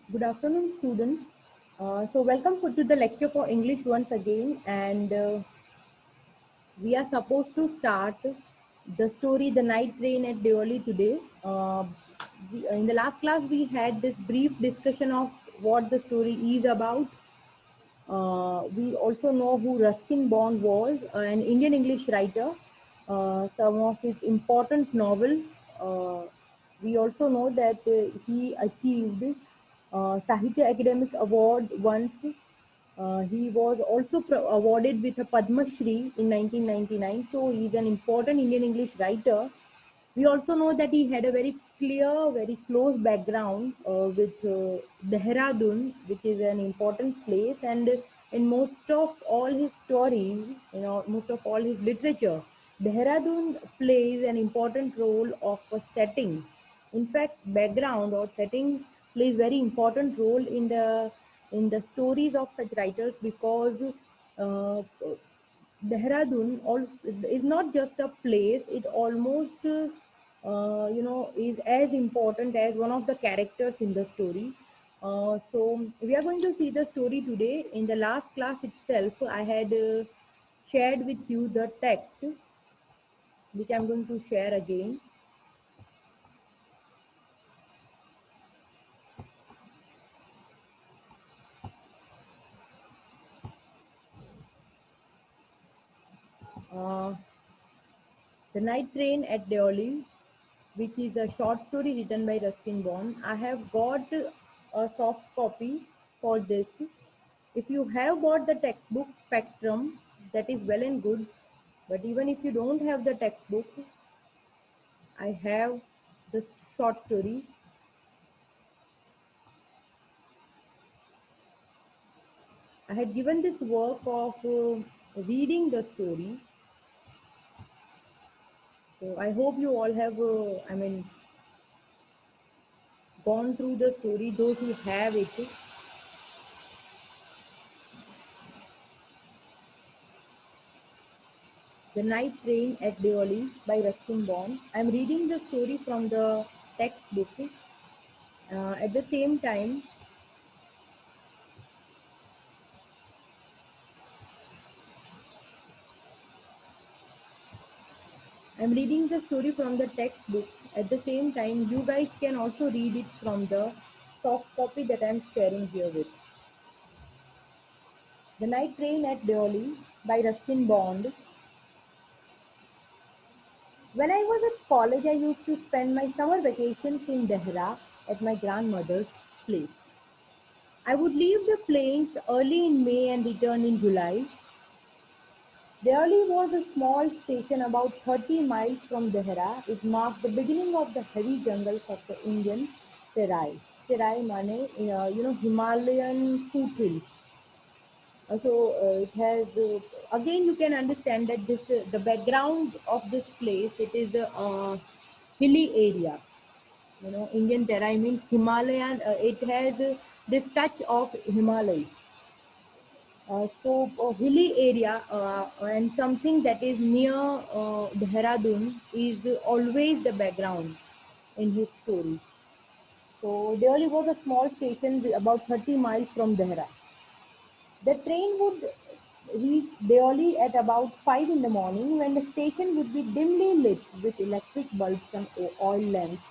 Good afternoon, students. Welcome to the lecture for English once again, and we are supposed to start the story "The Night Train at Deoli" today. In the last class, we had this brief discussion of what the story is about. We also know who Ruskin Bond was, an Indian English writer. Some of his important novels. Uh, we also know that he achieved Sahitya Academic Award once. He was also awarded with a Padma Shri in 1999. So he is an important Indian English writer. We also know that he had a very clear, very close background with Dehradun, which is an important place, and in most of all his stories, most of all his literature, Dehradun plays an important role of a setting. In fact, background or setting plays very important role in the stories of such writers because uh, Dehradun is not just a place; it almost is as important as one of the characters in the story. So we are going to see the story today. In the last class itself, I had shared with you the text, which I'm going to share again. Uh, the Night Train at Deoli, which is a short story written by Ruskin Bond. I have got a soft copy for this. If you have bought the textbook Spectrum, that is well and good. But even if you don't have the textbook, I have the short story. I had given this work of reading the story. So I hope you all have, gone through the story. Those who have it, The Night Train at Deoli by Ruskin Bond. I am reading the story from the textbook. At the same time, I'm reading the story from the textbook. At the same time, you guys can also read it from the soft copy that I'm sharing here with. The Night Train at Deoli by Ruskin Bond. When I was at college, I used to spend my summer vacations in Dehra at my grandmother's place. I would leave the plains early in May and return in July. Deoli was a small station about 30 miles from Dehra. It marked the beginning of the heavy jungles of the Indian Terai. Terai mane, Himalayan foothills. It has, again, you can understand that the background of this place, it is a hilly area. Indian Terai means Himalayan, it has this touch of Himalayas. Hilly area and something that is near Dehradun is always the background in his story. So Deoli was a small station about 30 miles from Dehra. The train would reach Deoli at about 5 in the morning when the station would be dimly lit with electric bulbs and oil lamps,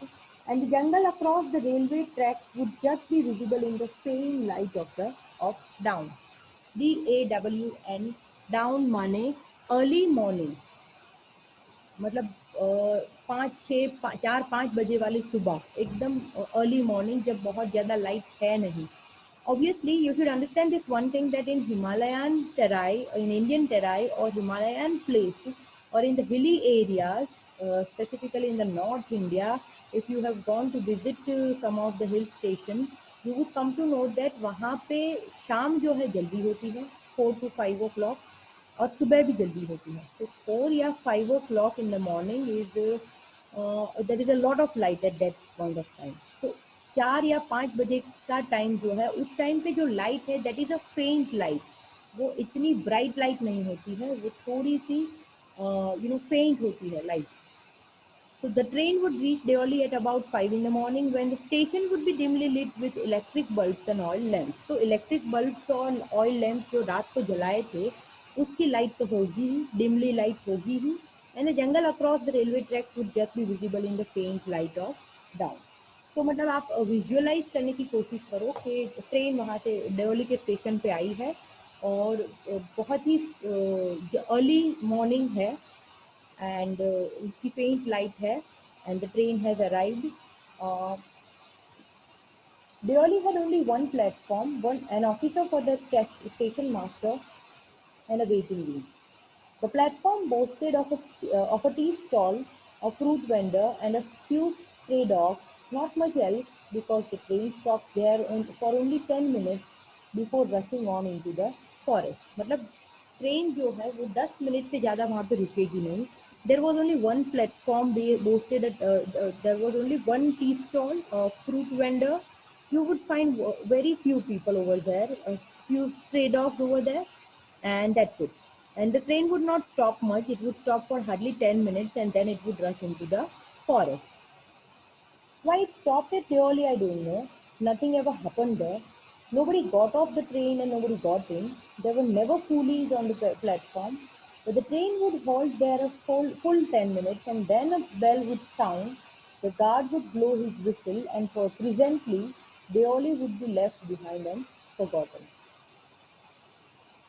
and the jungle across the railway tracks would just be visible in the faint light of dawn. DAWN, down माने early morning, मतलब 4-5 बजे वाली सुबह, एकदम early morning जब बहुत ज़्यादा light है नहीं. Obviously, you should understand this one thing, that in Himalayan terrain, in Indian terrain or Himalayan places or in the hilly areas, specifically in the North India, if you have gone to visit some of the hill stations, you would come to know that वहाँ पे शाम जो है जल्दी होती है, 4 to 5 o'clock, और सुबह भी जल्दी होती है. तो 4 या 5 o'clock in the morning is there is a lot of light at that point of time. So 4 या 5 बजे का टाइम जो है, उस टाइम पे जो लाइट है दैट इज अ फेंट लाइट. वो इतनी ब्राइट लाइट नहीं होती है, वो थोड़ी सी फेंट होती है light. So the train would reach Deoli at about 5 in the morning when the station would be dimly lit with electric bulbs and oil lamps. So electric bulbs और oil lamps जो रात को जलाए थे, उसकी light तो होगी ही, dimly light होगी ही, and the jungle across the railway tracks would just be visible in the faint light of dawn. तो मतलब आप विजुअलाइज करने की कोशिश करो कि ट्रेन वहाँ से देवली के स्टेशन पे आई है और बहुत ही अर्ली मॉर्निंग है and उसकी faint light है and the train has arrived. Uh, Deoli had only one platform, an officer for the station master and a waiting room. The platform boasted of a tea stall, a fruit vendor, and a few stray dogs, not much else because the train stopped there for only 10 minutes before rushing on into the forest. मतलब train जो है वो 10 minute से ज़्यादा वहाँ पे रुकेगी नहीं. There was only one platform boasted at, there was only one tea stall, a fruit vendor. You would find very few people over there, a few stray dogs over there, and that's it. And the train would not stop much. It would stop for hardly 10 minutes and then it would rush into the forest. Why it stopped at Deoli, I don't know. Nothing ever happened there. Nobody got off the train and nobody got in. There were never coolies on the platform. But the train would halt there a full 10 minutes and then a bell would sound. The guard would blow his whistle and for presently, Deoli would be left behind and forgotten.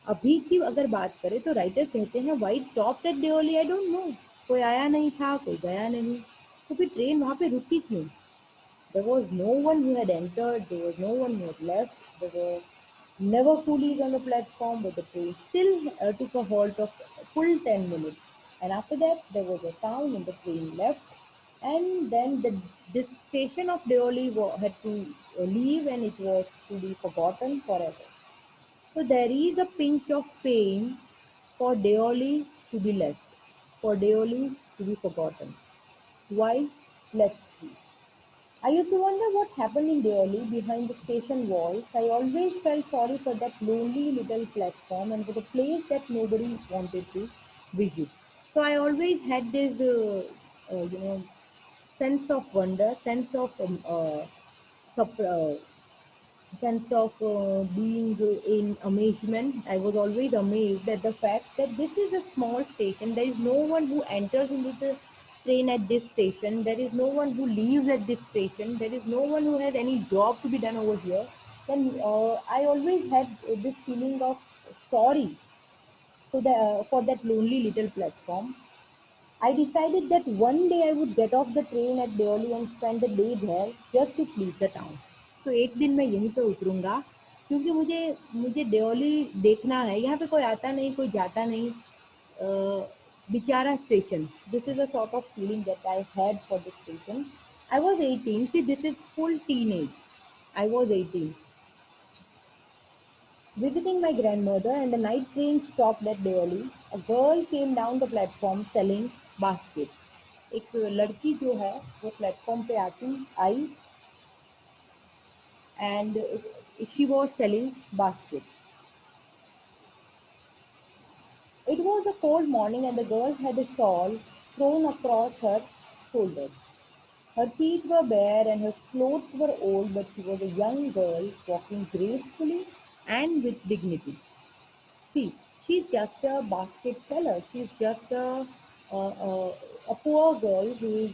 अभी की अगर बात करें तो writer कहते हैं white stopped at Deoli, I don't know. कोई आया नहीं था, कोई गया नहीं, तो फिर ट्रेन वहां पे रुकी क्यों? There was no one who had entered, there was no one who had left, there were never coolies on the platform, but the train still took a halt of full 10 minutes. And after that, there was a sound and the train left. And then this station of Deoli had to leave and it was to be forgotten forever. So there is a pinch of pain for Deoli to be left, for Deoli to be forgotten. Why? Let's see. I used to wonder what happened in Deoli behind the station walls. I always felt sorry for that lonely little platform and for the place that nobody wanted to visit. So I always had this, sense of wonder, sup- uh, sense of being in amazement. I was always amazed at the fact that this is a small station. There is no one who enters into the train at this station. There is no one who leaves at this station. There is no one who has any job to be done over here. Then I always had this feeling of sorry for that lonely little platform. I decided that one day I would get off the train at Deoli and spend the day there just to please the town. तो एक दिन मैं यहीं पे उतरूंगा क्योंकि मुझे मुझे देओली देखना है. यहाँ पे कोई आता नहीं, कोई जाता नहीं. बेचारा station. This is a sort of feeling that I had for the station. I was 18. See, this is full teenage. I was 18. Visiting my grandmother and the night train stopped at Deoli. A girl came down the platform selling baskets. एक लड़की जो है वो platform पे आई and she was selling baskets. It was a cold morning and the girl had a shawl thrown across her shoulders. Her feet were bare and her clothes were old, but she was a young girl walking gracefully and with dignity. See, she's just a basket seller. She's just a poor girl who is,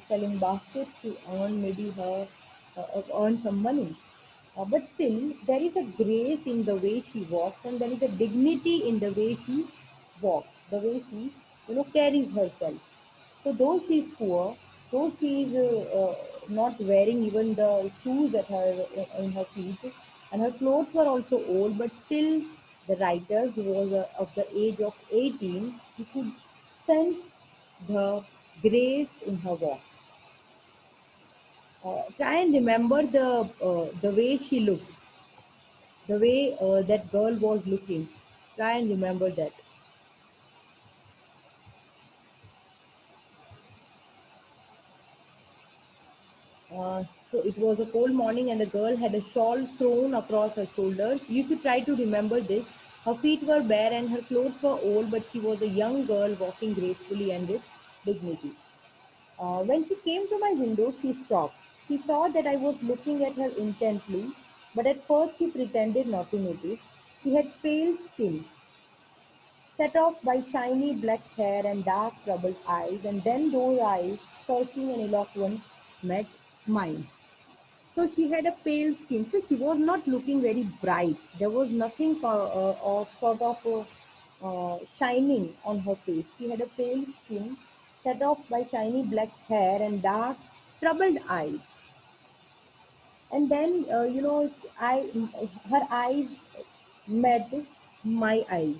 selling baskets to earn maybe earn some money. But still, there is a grace in the way she walks, and there is a dignity in the way she walks, the way she, carries herself. So though she is poor, though she is not wearing even the shoes at her in her feet, and her clothes were also old, but still the writer, who was of the age of 18, he could sense the grace in her walk. Try and remember the way she looked, the way that girl was looking. Try and remember that. So it was a cold morning and the girl had a shawl thrown across her shoulders. You should try to remember this. Her feet were bare and her clothes were old, but she was a young girl walking gracefully and with dignity. When she came to my window, she stopped. She saw that I was looking at her intently, but at first she pretended not to notice. She had pale skin, set off by shiny black hair and dark troubled eyes, and then those eyes, searching and eloquent, met mine. So she had a pale skin, so she was not looking very bright. There was nothing of sort of shining on her face. She had a pale skin, set off by shiny black hair and dark, troubled eyes. And then, her eyes met my eyes.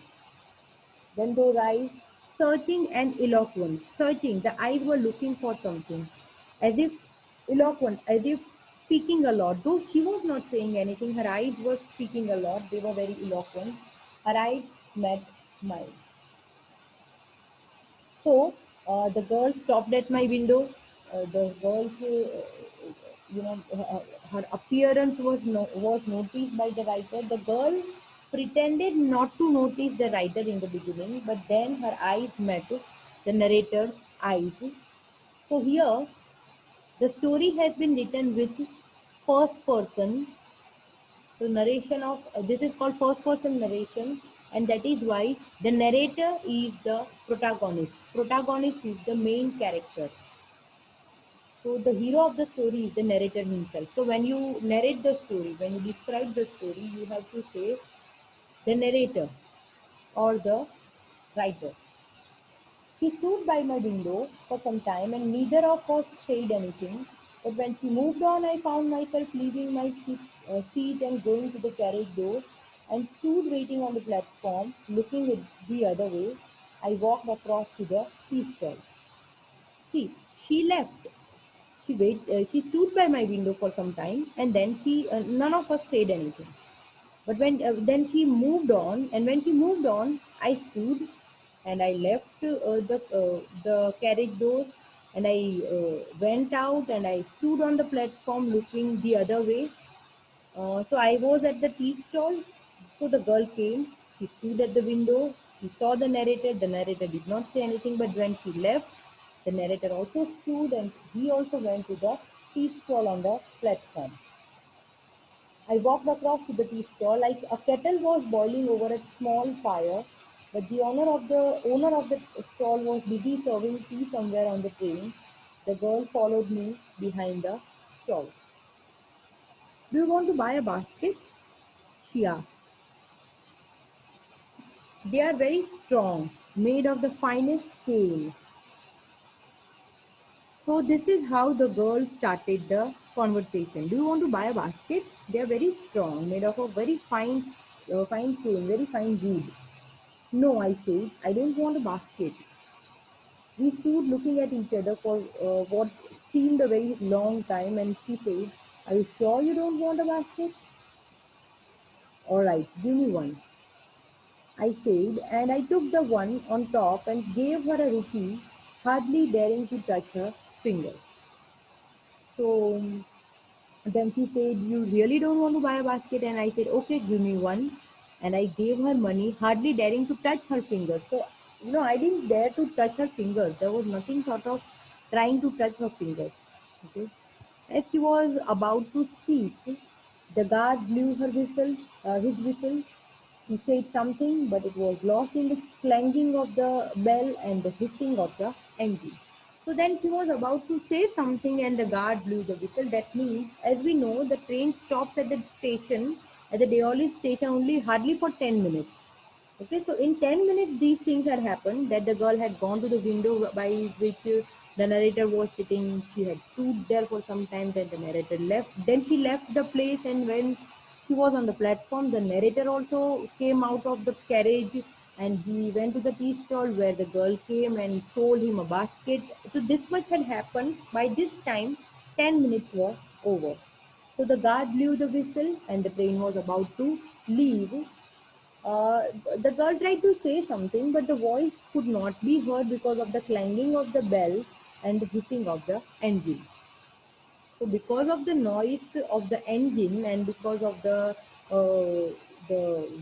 Then those eyes, searching and eloquent, searching. The eyes were looking for something, as if eloquent, as if speaking a lot. Though she was not saying anything, her eyes were speaking a lot. They were very eloquent. Her eyes met mine. So the girl stopped at my window. The girl, her appearance was noticed by the writer. The girl pretended not to notice the writer in the beginning, but then her eyes met the narrator's eyes. So here, the story has been written with first person. So narration of this is called first person narration, and that is why the narrator is the protagonist. Protagonist is the main character. So the hero of the story is the narrator himself. So when you narrate the story, when you describe the story, you have to say the narrator or the writer. She stood by my window for some time and neither of us said anything. But when she moved on, I found myself leaving my seat and going to the carriage door and stood waiting on the platform, looking the other way. I walked across to the tea stall. See, she left. She stood by my window for some time, and then none of us said anything. But when then she moved on, and when she moved on, I stood and I left the carriage door, and I went out and I stood on the platform looking the other way. So I was at the tea stall. So the girl came. She stood at the window. She saw the narrator. The narrator did not say anything, but when she left, the narrator also stood and he also went to the tea stall on the platform. I walked across to the tea stall. Like a kettle was boiling over a small fire, but the owner of the stall was busy serving tea somewhere on the train. The girl followed me behind the stall. Do you want to buy a basket? She asked. They are very strong, made of the finest scale. So this is how the girl started the conversation. Do you want to buy a basket? They are very strong, made of a very fine scale, very fine wood. No, I said, I don't want a basket. We stood looking at each other for what seemed a very long time, and she said, are you sure you don't want a basket? All right, give me one. I said, and I took the one on top and gave her a rupee, hardly daring to touch her finger. So then she said, you really don't want to buy a basket? And I said, okay, give me one. And I gave her money, hardly daring to touch her fingers. So, I didn't dare to touch her fingers. There was nothing sort of trying to touch her fingers. Okay. As she was about to speak, the guard blew his whistle. He said something, but it was lost in the clanging of the bell and the hissing of the engine. So then she was about to say something and the guard blew the whistle. That means, as we know, the train stops at the station, at the Deoli station only hardly for 10 minutes. Okay, so in 10 minutes these things had happened, that the girl had gone to the window by which the narrator was sitting. She had stood there for some time, then the narrator left. Then she left the place, and when she was on the platform, the narrator also came out of the carriage and he went to the tea stall where the girl came and sold him a basket. So this much had happened. By this time, 10 minutes were over. So the guard blew the whistle and the train was about to leave. uh, the girl tried to say something, but the voice could not be heard because of the clanging of the bell and the hissing of the engine. So, because of the noise of the engine and because of the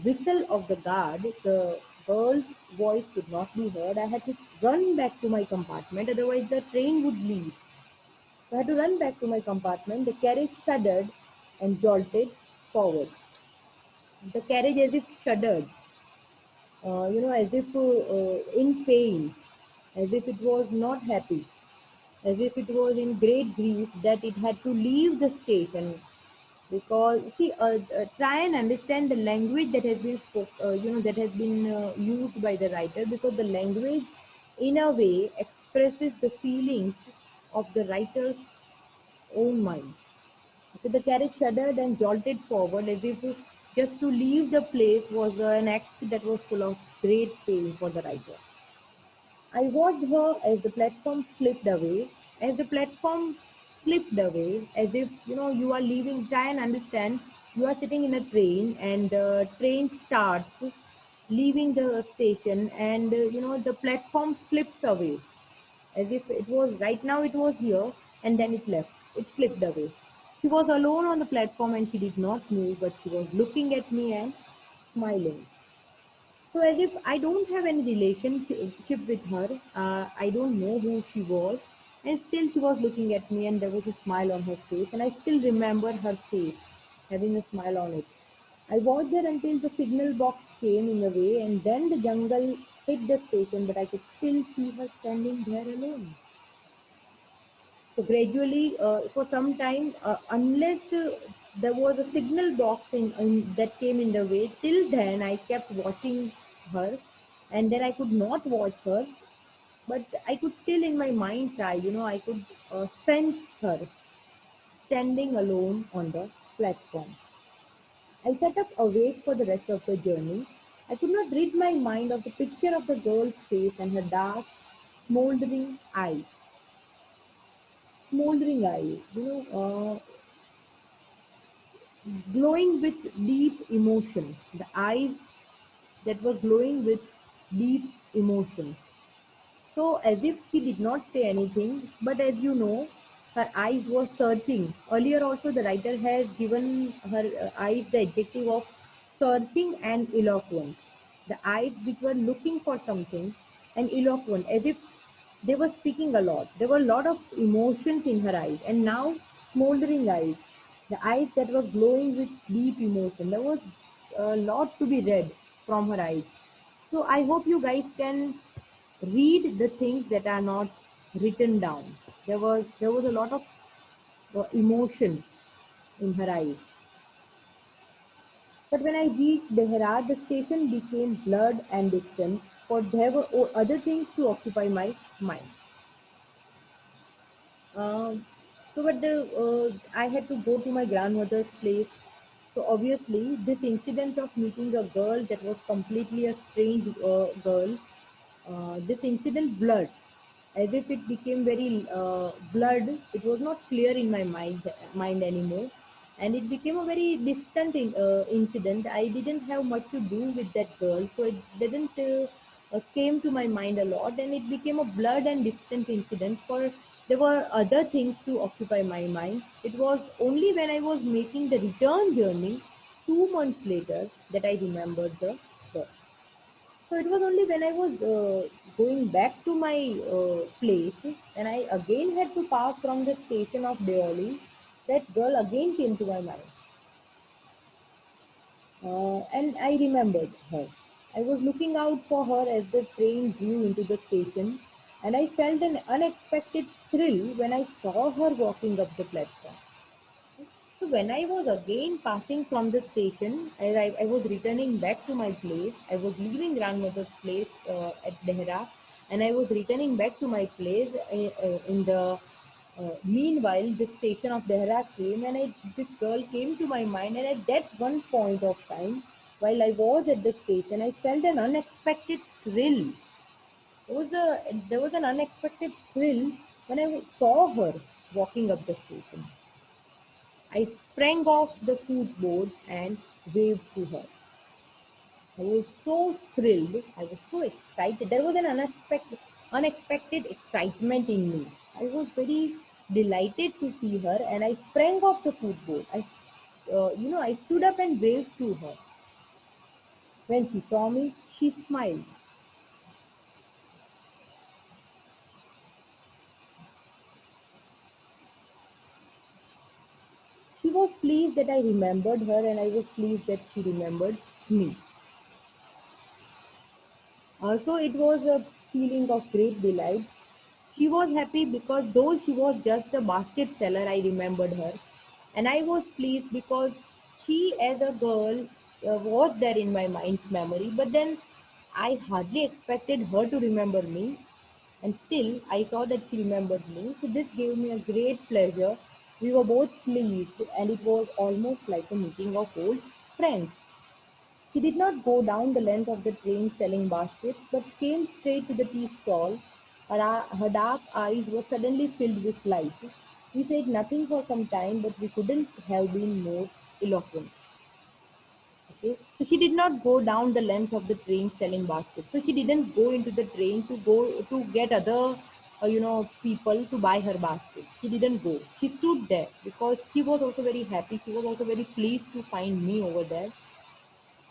whistle of the guard, the girl's voice could not be heard. I had to run back to my compartment, otherwise the train would leave. So I had to run back to my compartment. The carriage shuddered and jolted forward. The carriage as if shuddered, as if in pain, as if it was not happy, as if it was in great grief that it had to leave the station. Because see, try and understand the language that has been that has been used by the writer, because the language in a way expresses the feelings of the writer's own mind. So the carriage shuddered and jolted forward as if just to leave the place was an act that was full of great pain for the writer. I watched her as the platform slipped away, as the platform slipped away, as if you are leaving. Try and understand. You are sitting in a train, and the train starts leaving the station, and the platform slips away, as if it was right now it was here, and then it left. It slipped away. She was alone on the platform, and she did not move, but she was looking at me and smiling. So as if I don't have any relationship with her, I don't know who she was, and still she was looking at me, and there was a smile on her face, and I still remember her face having a smile on it. I watched her until the signal box came in the way, and then the jungle hit the station, but I could still see her standing there alone. So gradually, for some time, unless there was a signal box that came in the way, till then I kept watching her, and then I could not watch her, but I could still in my mind's eye, I could sense her standing alone on the platform. I sat up awake for the rest of the journey. I could not rid my mind of the picture of the girl's face and her dark, smoldering eyes. Smoldering eyes, glowing with deep emotion. The eyes that were glowing with deep emotion. So, as if she did not say anything, but as you know, her eyes were searching. Earlier, also, the writer has given her eyes the adjective of searching and eloquent. The eyes which were looking for something and eloquent, as if they were speaking a lot. There were a lot of emotions in her eyes, and now smoldering eyes, the eyes that were glowing with deep emotion. There was a lot to be read from her eyes. So I hope you guys can read the things that are not written down. There was a lot of emotion in her eyes. But when I reached Dehra, the station became blurred and distant, for there were other things to occupy my mind. Um, I had to go to my grandmother's place. So obviously, this incident of meeting a girl that was completely a strange girl, this incident blurred, as if it became very blurred. It was not clear in my mind anymore, and it became a very distant incident. I didn't have much to do with that girl, so it didn't came to my mind a lot, and it became a blurred and distant incident. For there were other things to occupy my mind. It was only when I was making the return journey 2 months later that I remembered the girl. So it was only when I was going back to my place, and I again had to pass from the station of Deoli, that girl again came to my mind. And I remembered her. I was looking out for her as the train drew into the station, and I felt an unexpected thrill when I saw her walking up the platform. So when I was again passing from the station, as I was returning back to my place, I was leaving grandmother's place at Dehra, and I was returning back to my place in the meanwhile, the station of Dehra came, and this girl came to my mind, and at that one point of time, while I was at the station, I felt an unexpected thrill. There was an unexpected thrill when I saw her walking up the station. I sprang off the footboard and waved to her. I was so thrilled. I was so excited. There was an unexpected excitement in me. I was very delighted to see her, and I sprang off the footboard. I stood up and waved to her. When she saw me, she smiled. She was pleased that I remembered her, and I was pleased that she remembered me. So it was a feeling of great delight. She was happy because though she was just a basket seller, I remembered her. And I was pleased because she, as a girl, was there in my mind's memory. But then I hardly expected her to remember me. And still, I saw that she remembered me. So this gave me a great pleasure. We were both pleased, and it was almost like a meeting of old friends. She did not go down the length of the train selling baskets, but came straight to the tea stall. Her dark eyes were suddenly filled with light. We said nothing for some time, but we couldn't have been more eloquent. Okay, so she did not go down the length of the train selling baskets. So she didn't go into the train to go to get other, people to buy her basket. She didn't go. She stood there because she was also very happy. She was also very pleased to find me over there.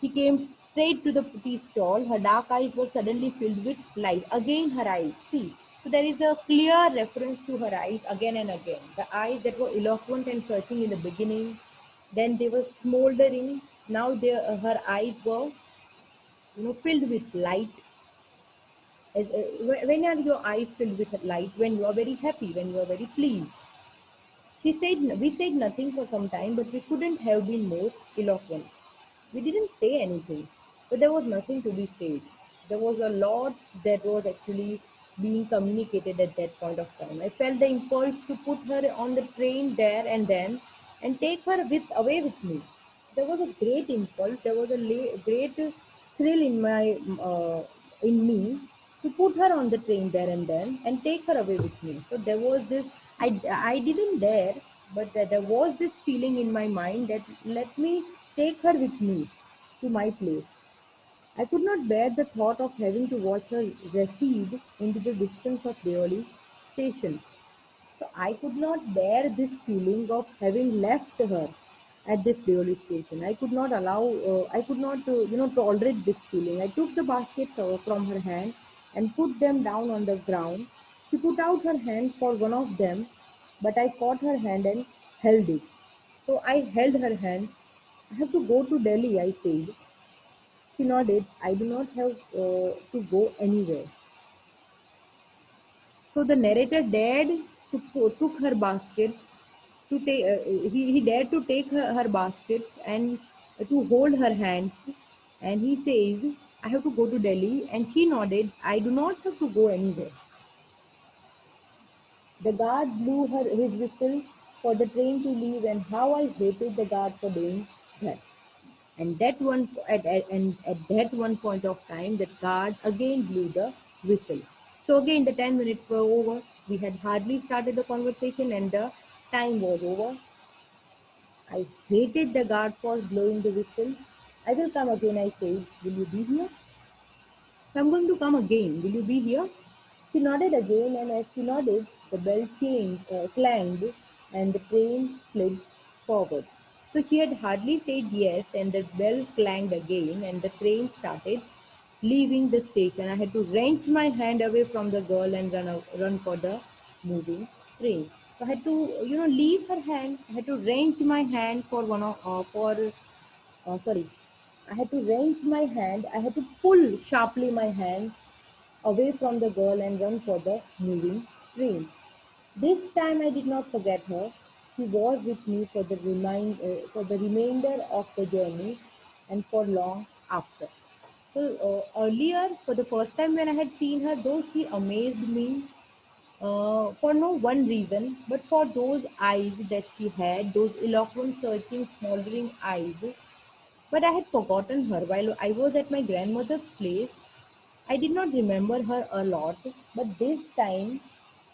She came straight to the tea stall. Her dark eyes were suddenly filled with light. Again, her eyes. See, so there is a clear reference to her eyes again and again. The eyes that were eloquent and searching in the beginning, then they were smoldering. Now her eyes were, filled with light. When are your eyes filled with light? When you are very happy, when you are very pleased. We said nothing for some time, but we couldn't have been more eloquent. We didn't say anything, but there was nothing to be said. There was a lot that was actually being communicated at that point of time. I felt the impulse to put her on the train there and then and take her away with me. There was a great impulse. There was a great thrill in me to put her on the train there and then and take her away with me. So there was this. I didn't dare, but there was this feeling in my mind that let me take her with me to my place. I could not bear the thought of having to watch her recede into the distance of Deoli station. So I could not bear this feeling of having left her at this Deoli station. I could not, tolerate this feeling. I took the baskets from her hand and put them down on the ground. She put out her hand for one of them, but I caught her hand and held it. So I held her hand. I have to go to Delhi, I said. She nodded. I do not have to go anywhere. So the narrator took her basket to take. He dared to take her basket and to hold her hands. And he says, "I have to go to Delhi." And she nodded. I do not have to go anywhere. The guard blew his whistle for the train to leave, and how I hated the guard for doing that. And at that one point of time, the guard again blew the whistle. So again, the 10 minutes were over. We had hardly started the conversation, and the time was over. I hated the guard for blowing the whistle. I will come again, I said. Will you be here? So I'm going to come again. Will you be here? She nodded again, and as she nodded, the bell clanged, and the train slid forward. So she had hardly said yes, and the bell clanged again, and the train started leaving the station. I had to wrench my hand away from the girl and run for the moving train. So I had to, leave her hand. I had to wrench my hand for one of, for sorry, I had to wrench my hand. I had to pull sharply my hand away from the girl and run for the moving train. This time I did not forget her. She was with me for the remainder of the journey and for long after. So earlier, for the first time when I had seen her, though she amazed me for no one reason, but for those eyes that she had, those eloquent, searching, smoldering eyes. But I had forgotten her while I was at my grandmother's place. I did not remember her a lot, but this time,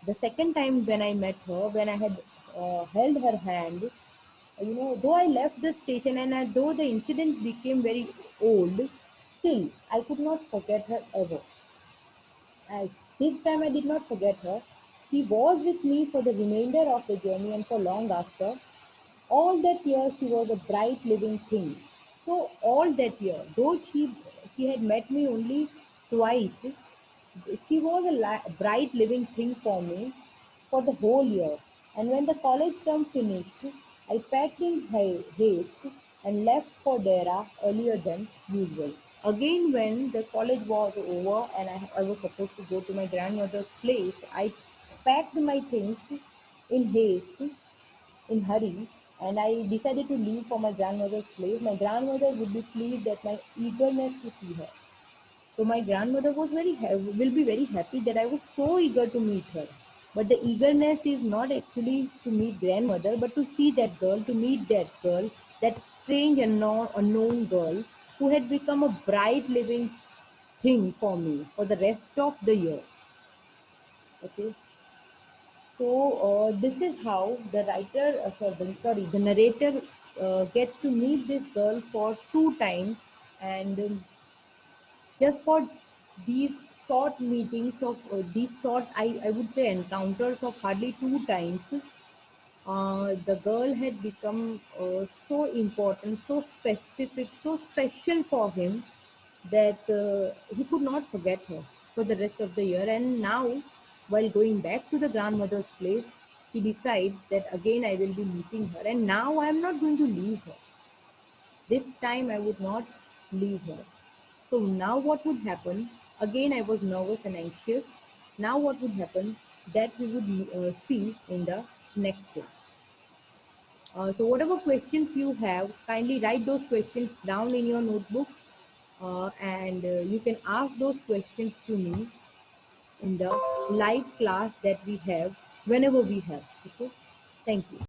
the second time when I met her, when I had held her hand, though I left the station and though the incident became very old, still I could not forget her ever. As this time I did not forget her. She was with me for the remainder of the journey and for long after. All that year she was a bright living thing. So all that year, though she had met me only twice, she was a bright living thing for me for the whole year. And when the college term finished, I packed in haste and left for Dera earlier than usual. Again, when the college was over and I was supposed to go to my grandmother's place, I packed my things in haste, in hurry, and I decided to leave for my grandmother's place. My grandmother would be pleased at my eagerness to see her. So my grandmother was will be very happy that I was so eager to meet her. But the eagerness is not actually to meet grandmother, but to see that girl, to meet that girl, that strange and unknown girl who had become a bright living thing for me for the rest of the year. Okay, so this is how the writer, the narrator gets to meet this girl for two times, and just for these short meetings of these short, I would say encounters of hardly two times, the girl had become so important, so specific, so special for him that he could not forget her for the rest of the year. And now, while going back to the grandmother's place, he decides that again I will be meeting her, and now I am not going to leave her. This time I would not leave her. So now what would happen? Again, I was nervous and anxious. Now what would happen? That we would see in the next class. So whatever questions you have, kindly write those questions down in your notebook, and you can ask those questions to me in the live class that we have whenever we have. Okay. Thank you.